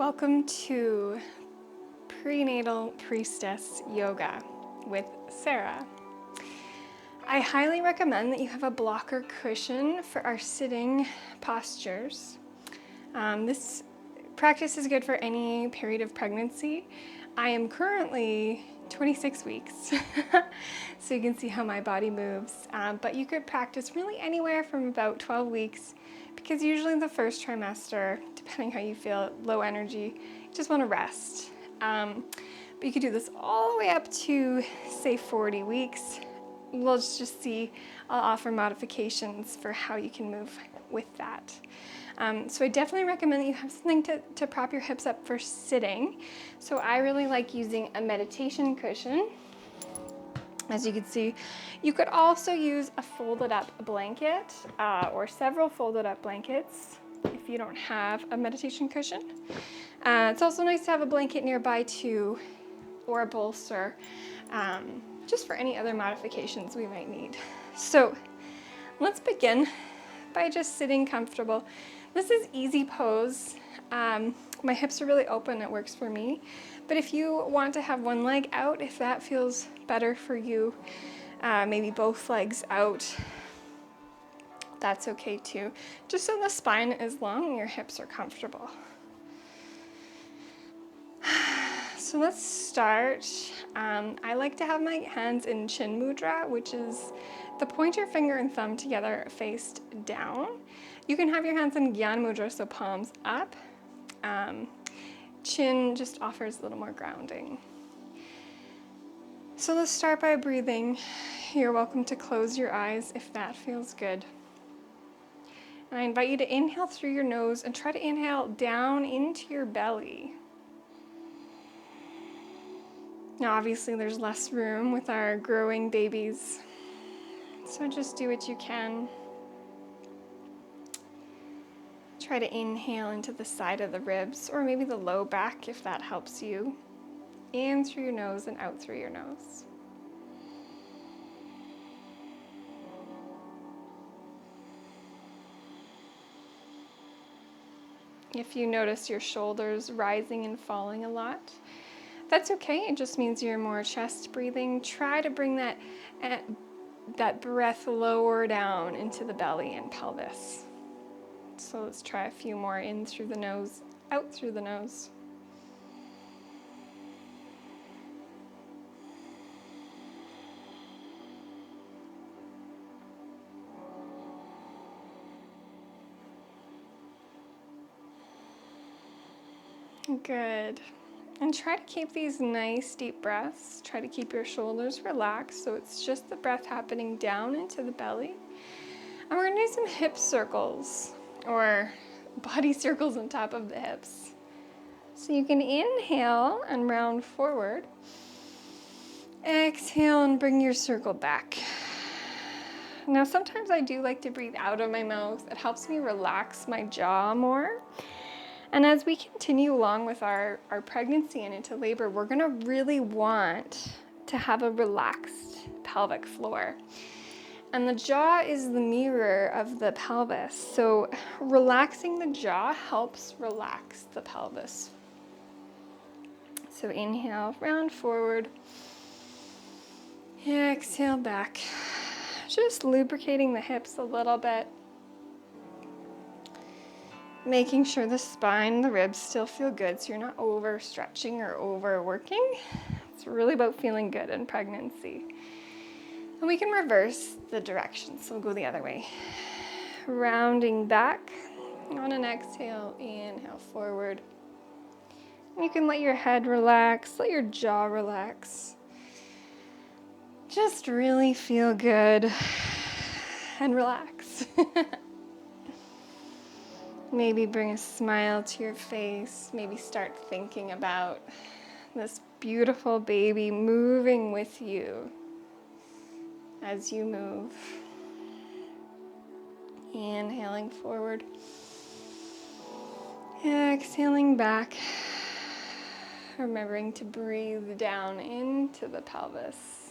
Welcome to Prenatal Priestess Yoga with Sarah. I highly recommend that you have a blocker cushion for our sitting postures. This practice is good for any period of pregnancy. I am currently 26 weeks, so you can see how my body moves. But you could practice really anywhere from about 12 weeks, because usually the first trimester, depending how you feel, low energy, you just want to rest. But you could do this all the way up to, say, 40 weeks. We'll just see, I'll offer modifications for how you can move with that. So I definitely recommend that you have something to prop your hips up for sitting. So I really like using a meditation cushion. As you can see, you could also use a folded up blanket or several folded up blankets if you don't have a meditation cushion. It's also nice to have a blanket nearby too, or a bolster, just for any other modifications we might need. So let's begin by just sitting comfortable. This is easy pose. My hips are really open, it works for me. But if you want to have one leg out, if that feels better for you, maybe both legs out, that's okay too. Just so the spine is long and your hips are comfortable. So let's start. I like to have my hands in chin mudra, which is the pointer finger and thumb together faced down. You can have your hands in Gyan mudra, so palms up. Chin just offers a little more grounding. So let's start by breathing. You're welcome to close your eyes if that feels good. And I invite you to inhale through your nose and try to inhale down into your belly. Now obviously there's less room with our growing babies, so just do what you can. Try to inhale into the side of the ribs, or maybe the low back if that helps you. In through your nose and out through your nose. If you notice your shoulders rising and falling a lot, that's okay. It just means you're more chest breathing. Try to bring that breath lower down into the belly and pelvis. So let's try a few more. In through the nose, out through the nose. Good. And try to keep these nice deep breaths. Try to keep your shoulders relaxed so it's just the breath happening down into the belly. And we're gonna do some hip circles or body circles on top of the hips. So you can inhale and round forward. Exhale and bring your circle back. Now sometimes I do like to breathe out of my mouth. It helps me relax my jaw more. And as we continue along with our pregnancy and into labor, we're gonna really want to have a relaxed pelvic floor. And the jaw is the mirror of the pelvis. So relaxing the jaw helps relax the pelvis. So inhale, round forward. Exhale back. Just lubricating the hips a little bit. Making sure the spine and the ribs still feel good so you're not overstretching or overworking. It's really about feeling good in pregnancy. And we can reverse the direction, so we'll go the other way. Rounding back. On an exhale, inhale forward. You can let your head relax, let your jaw relax. Just really feel good and relax. Maybe bring a smile to your face. Maybe start thinking about this beautiful baby moving with you as you move. Inhaling forward. Exhaling back. Remembering to breathe down into the pelvis.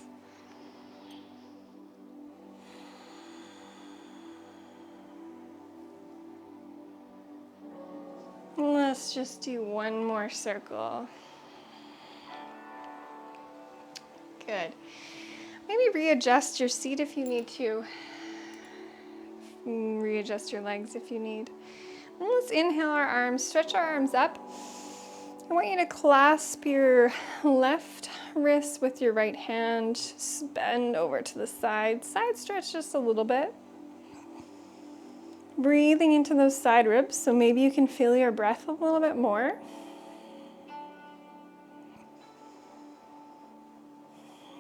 let's just do one more circle. Good. Maybe readjust your seat if you need to. Readjust your legs if you need. And let's inhale our arms, stretch our arms up. I want you to clasp your left wrist with your right hand. Just bend over to the side. Side stretch just a little bit. Breathing into those side ribs, so maybe you can feel your breath a little bit more.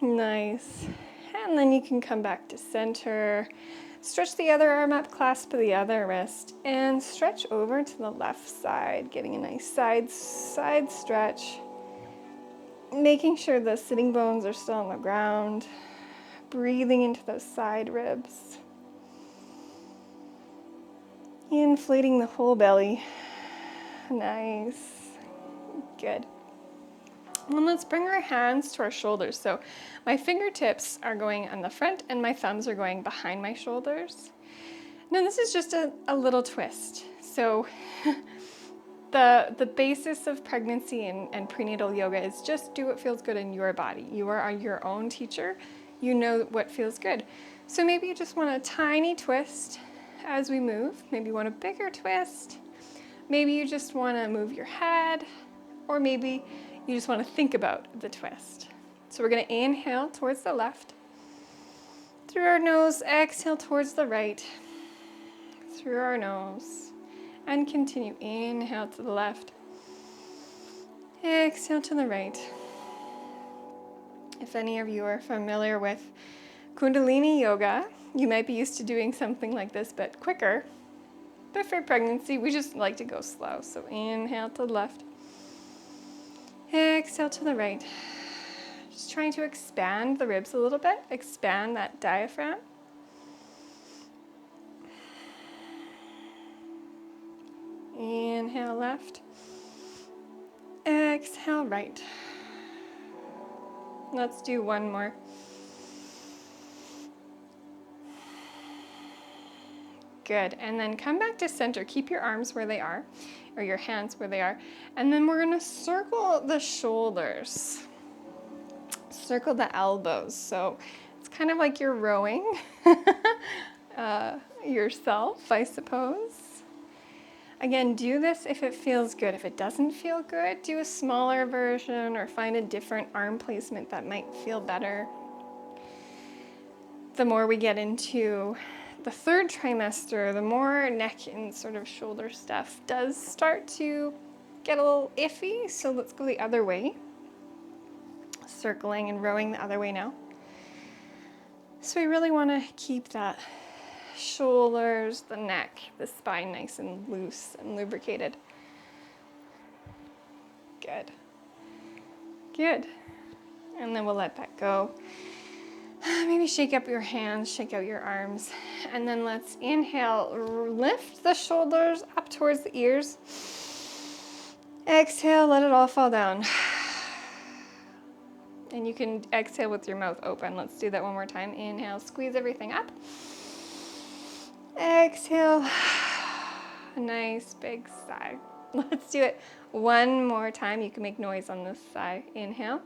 Nice. And then you can come back to center. Stretch the other arm up, clasp the other wrist, and stretch over to the left side, getting a nice side stretch. Making sure the sitting bones are still on the ground. Breathing into those side ribs. Inflating the whole belly. Nice. Good. And let's bring our hands to our shoulders. So my fingertips are going on the front and my thumbs are going behind my shoulders. Now this is just a little twist. So the basis of pregnancy and prenatal yoga is just do what feels good in your body. You are your own teacher. You know what feels good. So maybe you just want a tiny twist as we move. Maybe you want a bigger twist. Maybe you just want to move your head, or maybe you just want to think about the twist. So we're going to inhale towards the left. Through our nose, exhale towards the right. Through our nose. And continue. Inhale to the left. Exhale to the right. If any of you are familiar with Kundalini yoga, you might be used to doing something like this, but quicker. But for pregnancy, we just like to go slow. So inhale to the left. Exhale to the right. Just trying to expand the ribs a little bit. Expand that diaphragm. Inhale left. Exhale right. Let's do one more. Good. And then come back to center. Keep your arms where they are, or your hands where they are. And then we're going to circle the shoulders. Circle the elbows. So it's kind of like you're rowing yourself, I suppose. Again, do this if it feels good. If it doesn't feel good, do a smaller version or find a different arm placement that might feel better. The more we get into the third trimester, the more neck and sort of shoulder stuff does start to get a little iffy. So let's go the other way. Circling and rowing the other way now. So we really want to keep that shoulders, the neck, the spine nice and loose and lubricated. Good. Good. And then we'll let that go. Maybe shake up your hands, shake out your arms. And then let's inhale, lift the shoulders up towards the ears. Exhale, let it all fall down. And you can exhale with your mouth open. Let's do that one more time. Inhale, squeeze everything up. Exhale, a nice big sigh. Let's do it one more time. You can make noise on this side. Inhale.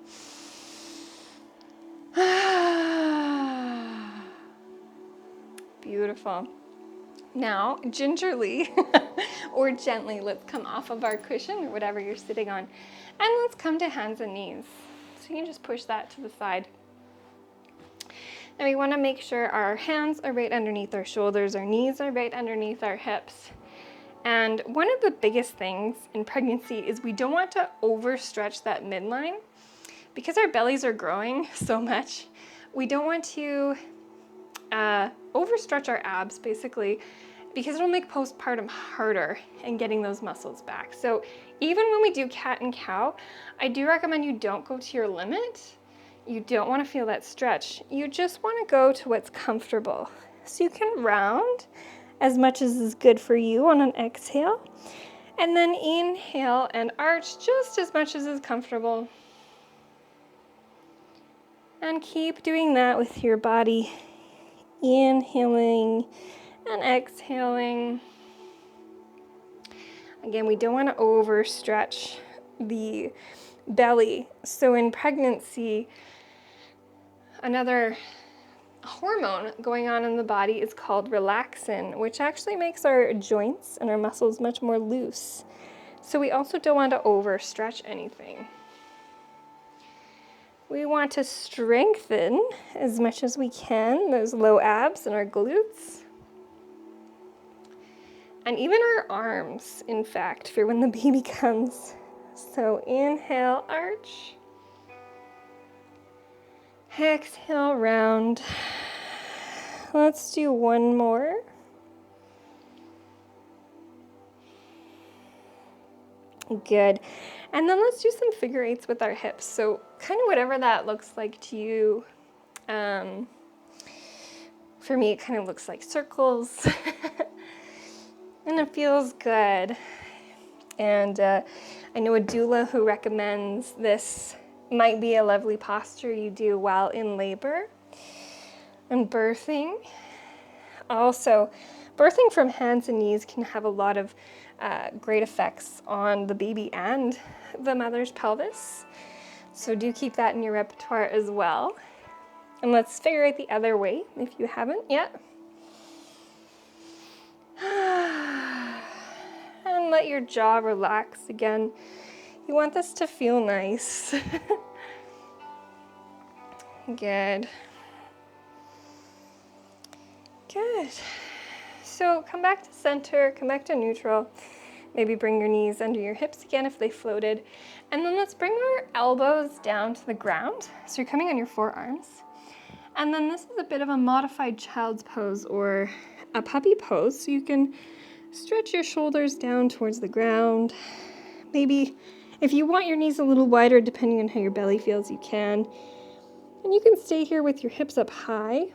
Beautiful. Now, gingerly or gently, let's come off of our cushion or whatever you're sitting on, and let's come to hands and knees. So you can just push that to the side. Now we want to make sure our hands are right underneath our shoulders, our knees are right underneath our hips. And one of the biggest things in pregnancy is we don't want to overstretch that midline. Because our bellies are growing so much, we don't want to overstretch our abs, basically, because it'll make postpartum harder in getting those muscles back. So even when we do cat and cow, I do recommend you don't go to your limit. You don't want to feel that stretch. You just want to go to what's comfortable. So you can round as much as is good for you on an exhale. And then inhale and arch just as much as is comfortable. And keep doing that with your body. Inhaling and exhaling. Again, we don't want to overstretch the belly. So in pregnancy, another hormone going on in the body is called relaxin, which actually makes our joints and our muscles much more loose. So we also don't want to overstretch anything. We want to strengthen as much as we can those low abs and our glutes. And even our arms, in fact, for when the baby comes. So inhale, arch. Exhale, round. Let's do one more. Good. And then let's do some figure eights with our hips. So kind of whatever that looks like to you. For me, it kind of looks like circles. And it feels good. And I know a doula who recommends this might be a lovely posture you do while in labor and birthing. Also, birthing from hands and knees can have a lot of great effects on the baby and the mother's pelvis. So do keep that in your repertoire as well. And let's figure out the other way if you haven't yet. And let your jaw relax again. You want this to feel nice. Good. Good. So come back to center, come back to neutral. Maybe bring your knees under your hips again if they floated. And then let's bring our elbows down to the ground. So you're coming on your forearms. And then this is a bit of a modified child's pose or a puppy pose. So you can stretch your shoulders down towards the ground. Maybe if you want your knees a little wider, depending on how your belly feels, you can. And you can stay here with your hips up high.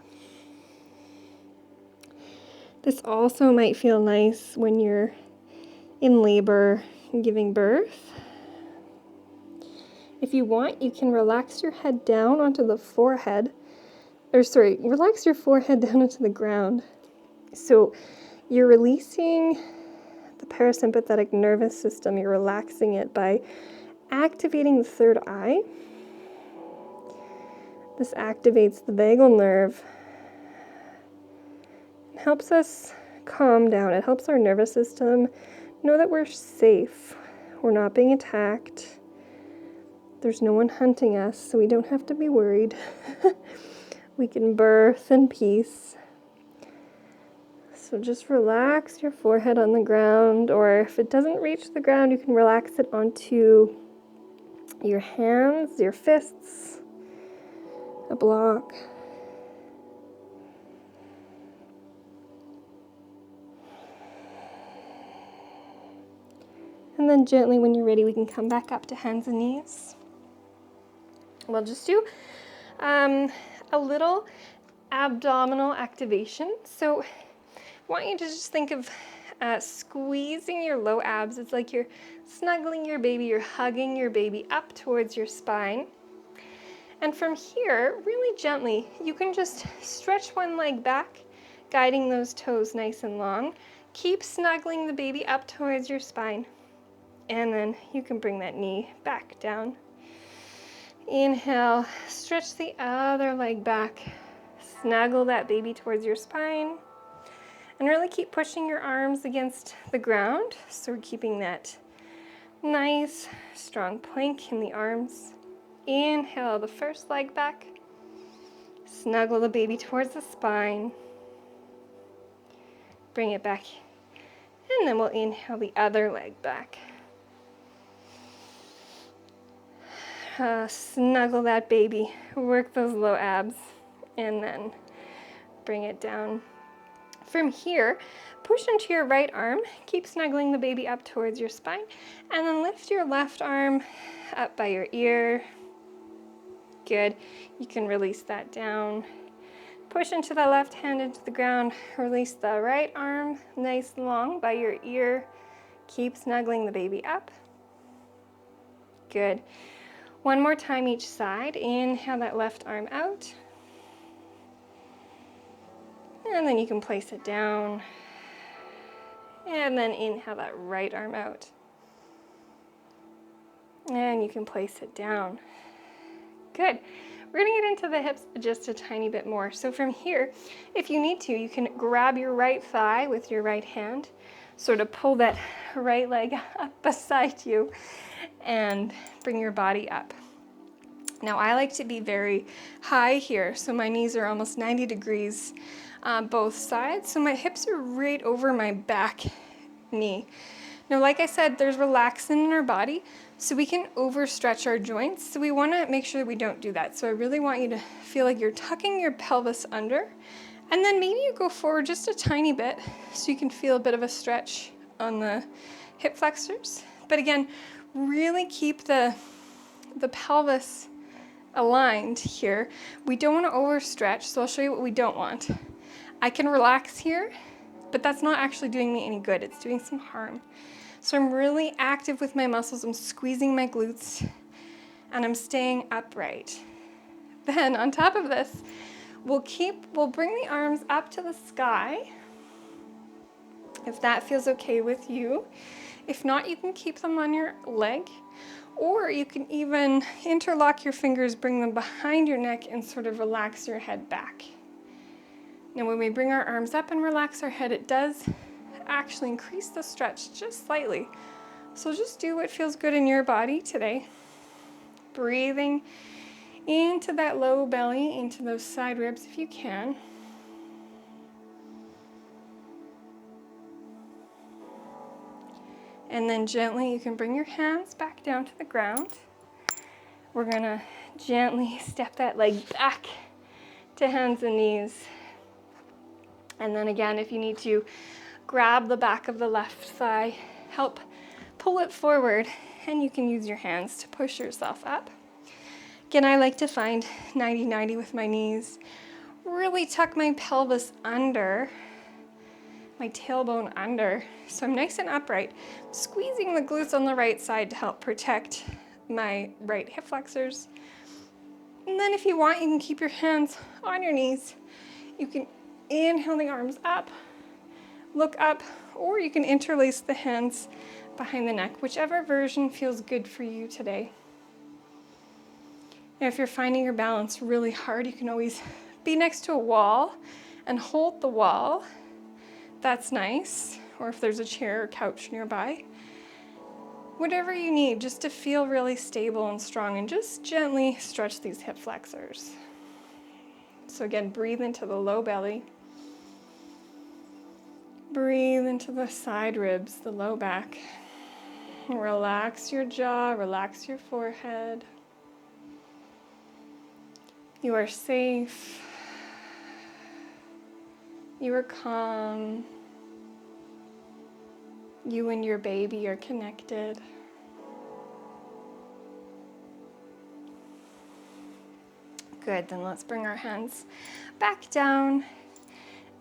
This also might feel nice when you're in labor and giving birth. If you want, you can relax your head down onto the forehead. Relax your forehead down into the ground. So you're releasing the parasympathetic nervous system. You're relaxing it by activating the third eye. This activates the vagal nerve. It helps us calm down. It helps our nervous system know that we're safe. We're not being attacked. There's no one hunting us, so we don't have to be worried. We can birth in peace. So just relax your forehead on the ground, or if it doesn't reach the ground, you can relax it onto your hands, your fists, a block. And then gently, when you're ready, we can come back up to hands and knees. We'll just do a little abdominal activation. So I want you to just think of squeezing your low abs. It's like you're snuggling your baby, you're hugging your baby up towards your spine. And from here, really gently, you can just stretch one leg back, guiding those toes nice and long. Keep snuggling the baby up towards your spine. And then you can bring that knee back down. Inhale, stretch the other leg back. Snuggle that baby towards your spine. And really keep pushing your arms against the ground. So we're keeping that nice, strong plank in the arms. Inhale the first leg back. Snuggle the baby towards the spine. Bring it back. And then we'll inhale the other leg back. Snuggle that baby, work those low abs, and then bring it down. From here, push into your right arm, keep snuggling the baby up towards your spine, and then lift your left arm up by your ear. Good. You can release that down. Push into the left hand into the ground, release the right arm nice and long by your ear. Keep snuggling the baby up. Good. One more time each side. Inhale that left arm out. And then you can place it down. And then inhale that right arm out. And you can place it down. Good. We're gonna get into the hips just a tiny bit more. So from here, if you need to, you can grab your right thigh with your right hand, sort of pull that right leg up beside you and bring your body up. Now I like to be very high here, so my knees are almost 90 degrees both sides, so my hips are right over my back knee. Now, like I said, there's relaxin in our body, so we can overstretch our joints, so we want to make sure that we don't do that. So I really want you to feel like you're tucking your pelvis under, and then maybe you go forward just a tiny bit so you can feel a bit of a stretch on the hip flexors. But again, really keep the pelvis aligned here. We don't want to overstretch, so I'll show you what we don't want. I can relax here, but that's not actually doing me any good. It's doing some harm. So I'm really active with my muscles. I'm squeezing my glutes and I'm staying upright. Then on top of this, we'll bring the arms up to the sky, if that feels okay with you. If not, you can keep them on your leg, or you can even interlock your fingers, bring them behind your neck and sort of relax your head back. Now when we bring our arms up and relax our head, it does actually increase the stretch just slightly. So just do what feels good in your body today. Breathing into that low belly, into those side ribs if you can. And then gently you can bring your hands back down to the ground. We're gonna gently step that leg back to hands and knees. And then again, if you need to, grab the back of the left thigh, help pull it forward, and you can use your hands to push yourself up. Again, I like to find 90-90 with my knees. Really tuck my pelvis under, my tailbone under, so I'm nice and upright. Squeezing the glutes on the right side to help protect my right hip flexors. And then if you want, you can keep your hands on your knees. You can inhale the arms up, look up, or you can interlace the hands behind the neck, whichever version feels good for you today. Now, if you're finding your balance really hard, you can always be next to a wall and hold the wall. That's nice. Or if there's a chair or couch nearby. Whatever you need, just to feel really stable and strong, and just gently stretch these hip flexors. So again, breathe into the low belly. Breathe into the side ribs, the low back. Relax your jaw, relax your forehead. You are safe. You are calm. You and your baby are connected. Good, then let's bring our hands back down,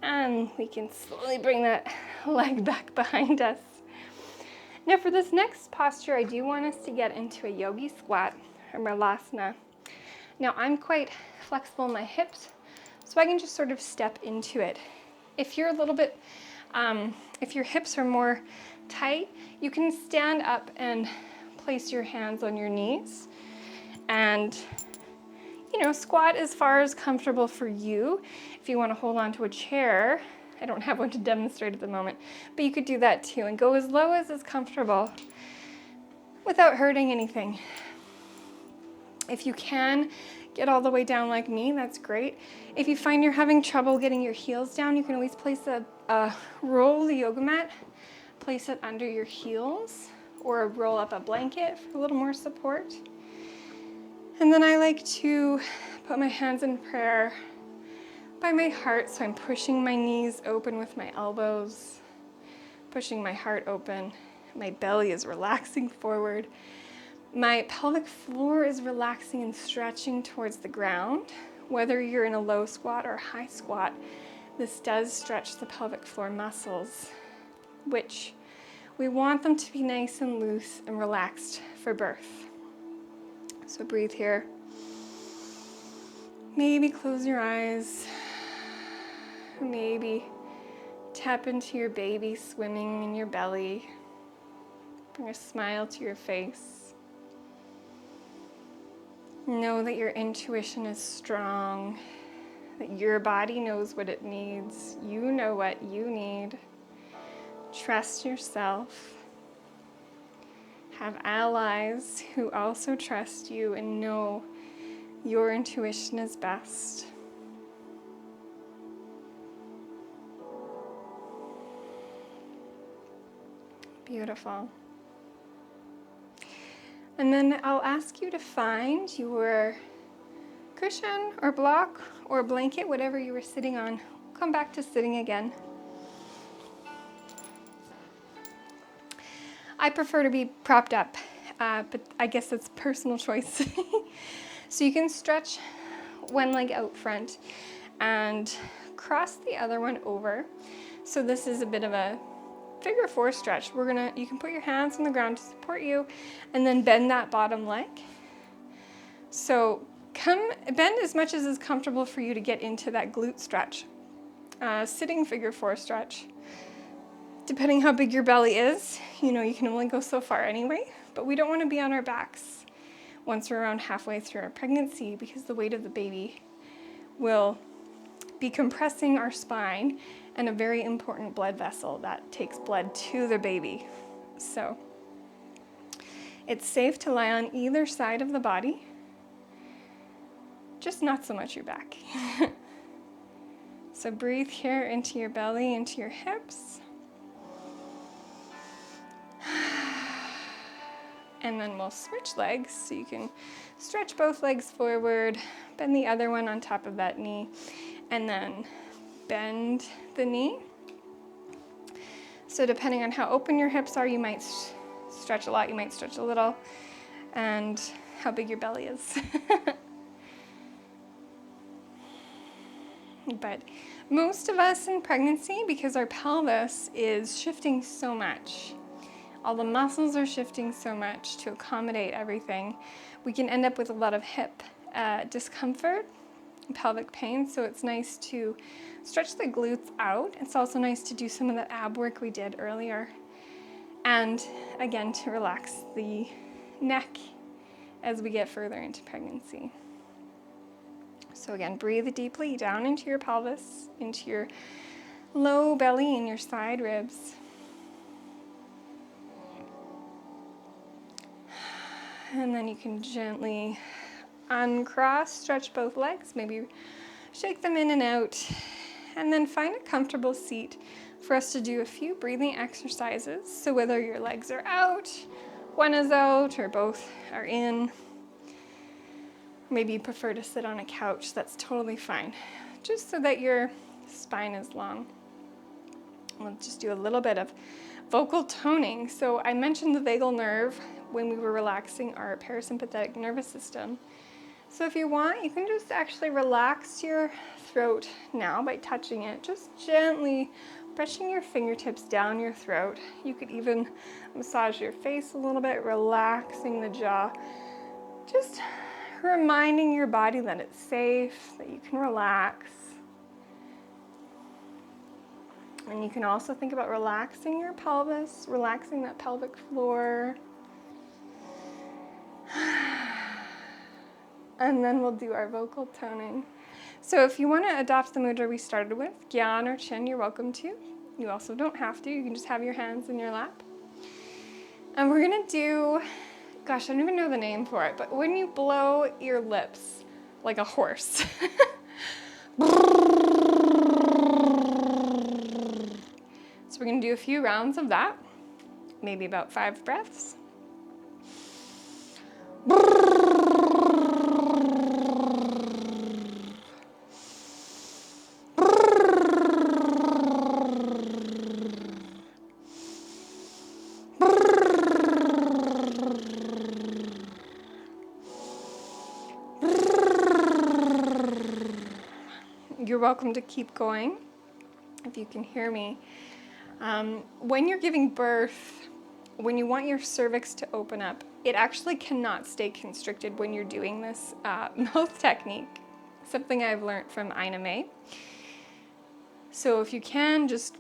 and we can slowly bring that leg back behind us. Now for this next posture, I do want us to get into a yogi squat, or malasana. Now I'm quite flexible in my hips, so I can just sort of step into it. If you're a little bit, if your hips are more tight, you can stand up and place your hands on your knees and, you know, squat as far as comfortable for you. If you want to hold on to a chair, I don't have one to demonstrate at the moment, but you could do that too and go as low as is comfortable without hurting anything. If you can get all the way down like me, that's great. If you find you're having trouble getting your heels down, you can always place roll the yoga mat, place it under your heels, or roll up a blanket for a little more support. And then I like to put my hands in prayer by my heart, so I'm pushing my knees open with my elbows, pushing my heart open. My belly is relaxing forward. My pelvic floor is relaxing and stretching towards the ground. Whether you're in a low squat or high squat, this does stretch the pelvic floor muscles, which we want them to be nice and loose and relaxed for birth. So breathe here. Maybe close your eyes. Maybe Tap into your baby swimming in your belly. Bring a smile to your face. Know that your intuition is strong, that your body knows what it needs. You know what you need. Trust yourself. Have allies who also trust you and know your intuition is best. Beautiful. And then I'll ask you to find your cushion or block or blanket, whatever you were sitting on. Come back to sitting again. I prefer to be propped up, but I guess it's personal choice. So you can stretch one leg out front and cross the other one over. So this is a bit of a figure 4 stretch. You can put your hands on the ground to support you and then bend that bottom leg. So bend as much as is comfortable for you to get into that glute stretch. Sitting figure 4 stretch. Depending how big your belly is, you can only go so far anyway, but we don't want to be on our backs once we're around halfway through our pregnancy because the weight of the baby will be compressing our spine and a very important blood vessel that takes blood to the baby. So it's safe to lie on either side of the body, just not so much your back. So breathe here into your belly, into your hips. And then we'll switch legs, so you can stretch both legs forward, bend the other one on top of that knee, and then bend the knee. So depending on how open your hips are, you might stretch a lot, you might stretch a little, and how big your belly is. But most of us in pregnancy, because our pelvis is shifting so much, all the muscles are shifting so much to accommodate everything, we can end up with a lot of hip discomfort, pelvic pain. So it's nice to stretch the glutes out. It's also nice to do some of the ab work we did earlier. And again, to relax the neck as we get further into pregnancy. So again, breathe deeply down into your pelvis, into your low belly and your side ribs. And then you can gently uncross, stretch both legs, maybe shake them in and out, and then find a comfortable seat for us to do a few breathing exercises. So whether your legs are out, one is out, or both are in, maybe you prefer to sit on a couch, that's totally fine, just so that your spine is long. We'll just do a little bit of vocal toning. So I mentioned the vagal nerve when we were relaxing our parasympathetic nervous system. So if you want, you can just actually relax your throat now by touching it, just gently brushing your fingertips down your throat. You could even massage your face a little bit, relaxing the jaw, just reminding your body that it's safe, that you can relax. And you can also think about relaxing your pelvis, relaxing that pelvic floor. And then we'll do our vocal toning. So if you want to adopt the mudra we started with, Gyan or Chin, you're welcome to. You also don't have to. You can just have your hands in your lap. And we're going to do, gosh, I don't even know the name for it, but when you blow your lips like a horse. So we're going to do a few rounds of that, maybe about 5 breaths. You're welcome to keep going if you can hear me. When you're giving birth, when you want your cervix to open up, it actually cannot stay constricted when you're doing this mouth technique, something I've learned from Ina May. So if you can, just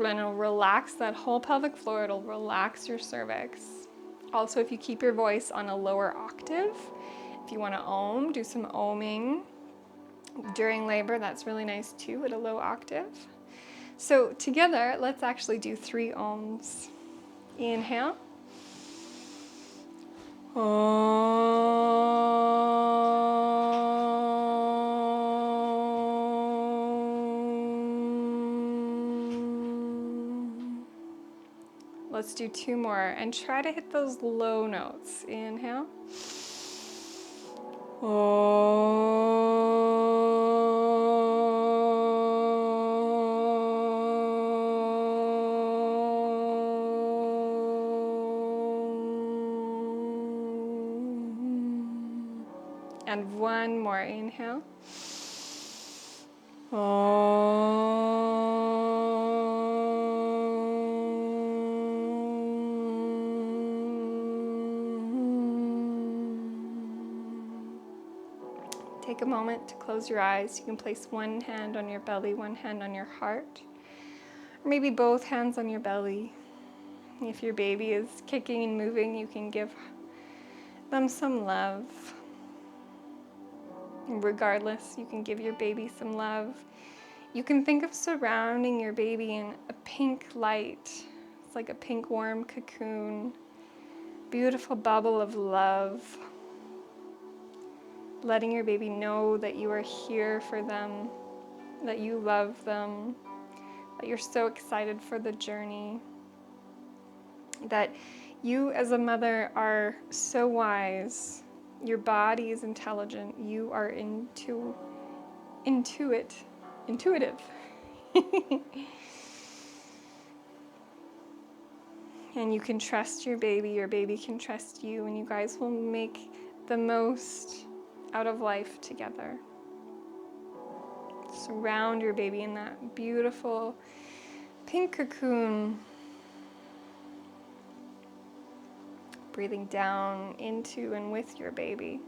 and it'll relax that whole pelvic floor. It'll relax your cervix. Also, if you keep your voice on a lower octave, if you want to om, do some oming during labor. That's really nice too, at a low octave. So together, let's actually do 3 ohms. Inhale. Let's do 2 more and try to hit those low notes. Inhale. And 1 more. Inhale. Take a moment to close your eyes. You can place 1 hand on your belly, 1 hand on your heart, or maybe both hands on your belly. If your baby is kicking and moving, you can give them some love. Regardless, you can give your baby some love. You can think of surrounding your baby in a pink light. It's like a pink warm cocoon, beautiful bubble of love. Letting your baby know that you are here for them, that you love them, that you're so excited for the journey, that you as a mother are so wise. Your body is intelligent. You are intuitive. And you can trust your baby can trust you, and you guys will make the most out of life together. Surround your baby in that beautiful pink cocoon. Breathing down into and with your baby.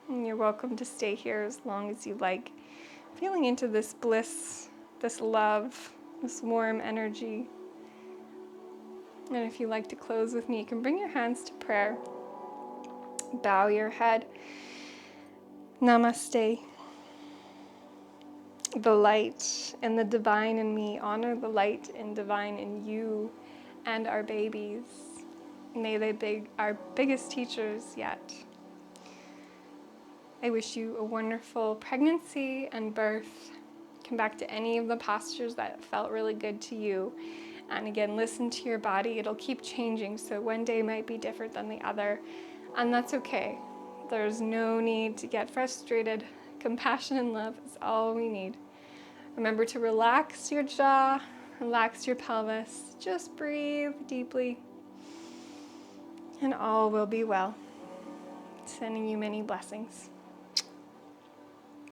And you're welcome to stay here as long as you like. Feeling into this bliss, this love, this warm energy. And if you like to close with me, you can bring your hands to prayer. Bow your head. Namaste. The light and the divine in me. Honor the light and divine in you and our babies. May they be our biggest teachers yet. I wish you a wonderful pregnancy and birth. Come back to any of the postures that felt really good to you. And again, listen to your body. It'll keep changing, so one day might be different than the other. And that's okay. There's no need to get frustrated. Compassion and love is all we need. Remember to relax your jaw, relax your pelvis. Just breathe deeply, and all will be well. Sending you many blessings.